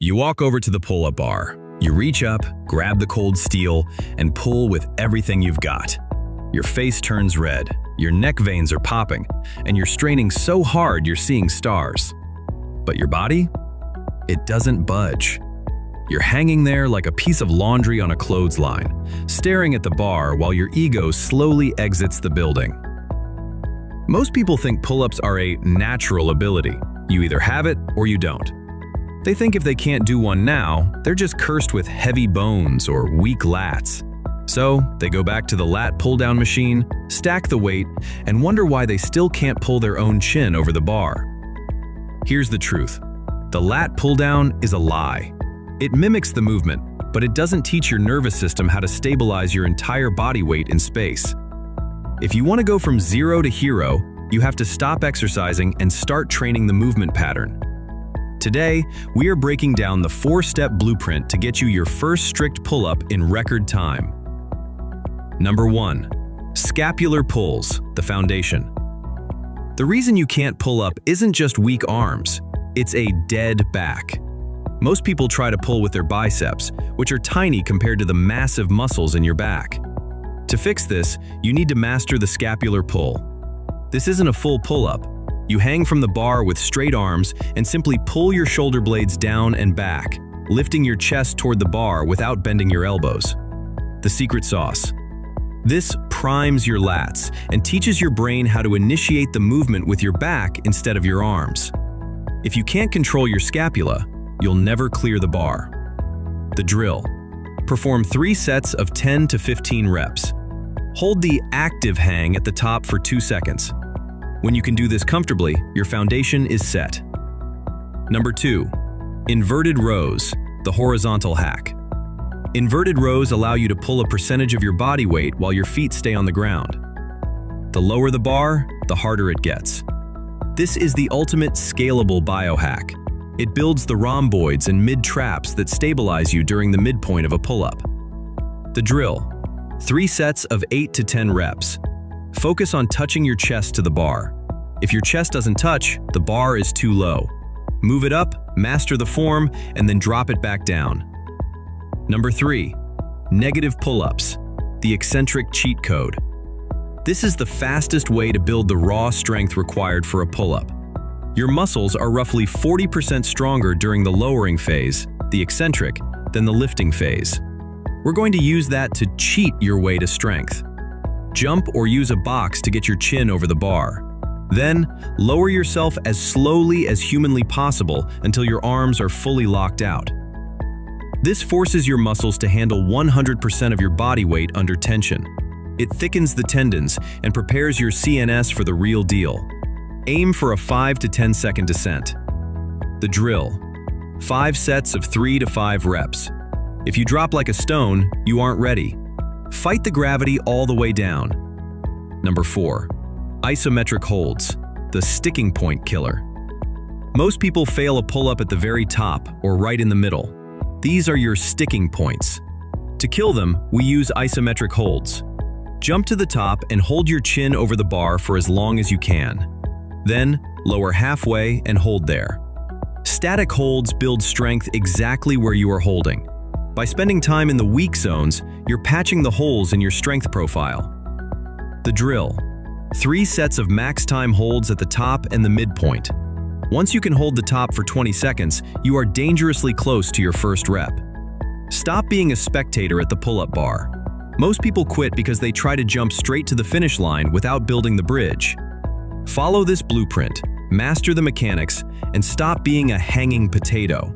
You walk over to the pull-up bar. You reach up, grab the cold steel, and pull with everything you've got. Your face turns red, your neck veins are popping, and you're straining so hard you're seeing stars. But your body? It doesn't budge. You're hanging there like a piece of laundry on a clothesline, staring at the bar while your ego slowly exits the building. Most people think pull-ups are a natural ability. You either have it or you don't. They think if they can't do one now, they're just cursed with heavy bones or weak lats. So they go back to the lat pull-down machine, stack the weight, and wonder why they still can't pull their own chin over the bar. Here's the truth. The lat pull-down is a lie. It mimics the movement, but it doesn't teach your nervous system how to stabilize your entire body weight in space. If you want to go from zero to hero, you have to stop exercising and start training the movement pattern. Today, we are breaking down the 4-step blueprint to get you your first strict pull-up in record time. Number 1. Scapular pulls, the foundation. The reason you can't pull up isn't just weak arms, it's a dead back. Most people try to pull with their biceps, which are tiny compared to the massive muscles in your back. To fix this, you need to master the scapular pull. This isn't a full pull-up. You hang from the bar with straight arms and simply pull your shoulder blades down and back, lifting your chest toward the bar without bending your elbows. The secret sauce. This primes your lats and teaches your brain how to initiate the movement with your back instead of your arms. If you can't control your scapula, you'll never clear the bar. The drill. Perform 3 sets of 10 to 15 reps. Hold the active hang at the top for 2 seconds. When you can do this comfortably, your foundation is set. Number 2. Inverted rows, the horizontal hack. Inverted rows allow you to pull a percentage of your body weight while your feet stay on the ground. The lower the bar, the harder it gets. This is the ultimate scalable biohack. It builds the rhomboids and mid-traps that stabilize you during the midpoint of a pull-up. The drill. 3 sets of 8 to 10 reps. Focus on touching your chest to the bar. If your chest doesn't touch, the bar is too low. Move it up, master the form, and then drop it back down. Number 3. Negative pull-ups, the eccentric cheat code. This is the fastest way to build the raw strength required for a pull-up. Your muscles are roughly 40% stronger during the lowering phase, the eccentric, than the lifting phase. We're going to use that to cheat your way to strength. Jump or use a box to get your chin over the bar. Then, lower yourself as slowly as humanly possible until your arms are fully locked out. This forces your muscles to handle 100% of your body weight under tension. It thickens the tendons and prepares your CNS for the real deal. Aim for a 5 to 10 second descent. The drill. 5 sets of 3 to 5 reps. If you drop like a stone, you aren't ready. Fight the gravity all the way down. Number 4. Isometric holds, the sticking point killer. Most people fail a pull-up at the very top or right in the middle. These are your sticking points. To kill them, we use isometric holds. Jump to the top and hold your chin over the bar for as long as you can. Then, lower halfway and hold there. Static holds build strength exactly where you are holding. By spending time in the weak zones, you're patching the holes in your strength profile. The drill. 3 sets of max time holds at the top and the midpoint. Once you can hold the top for 20 seconds, you are dangerously close to your first rep. Stop being a spectator at the pull-up bar. Most people quit because they try to jump straight to the finish line without building the bridge. Follow this blueprint, master the mechanics, and stop being a hanging potato.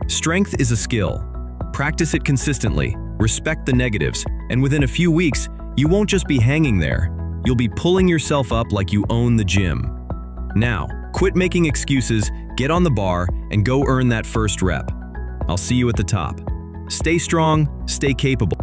Strength is a skill. Practice it consistently, respect the negatives, and within a few weeks, you won't just be hanging there. You'll be pulling yourself up like you own the gym. Now, quit making excuses, get on the bar, and go earn that first rep. I'll see you at the top. Stay strong, stay capable.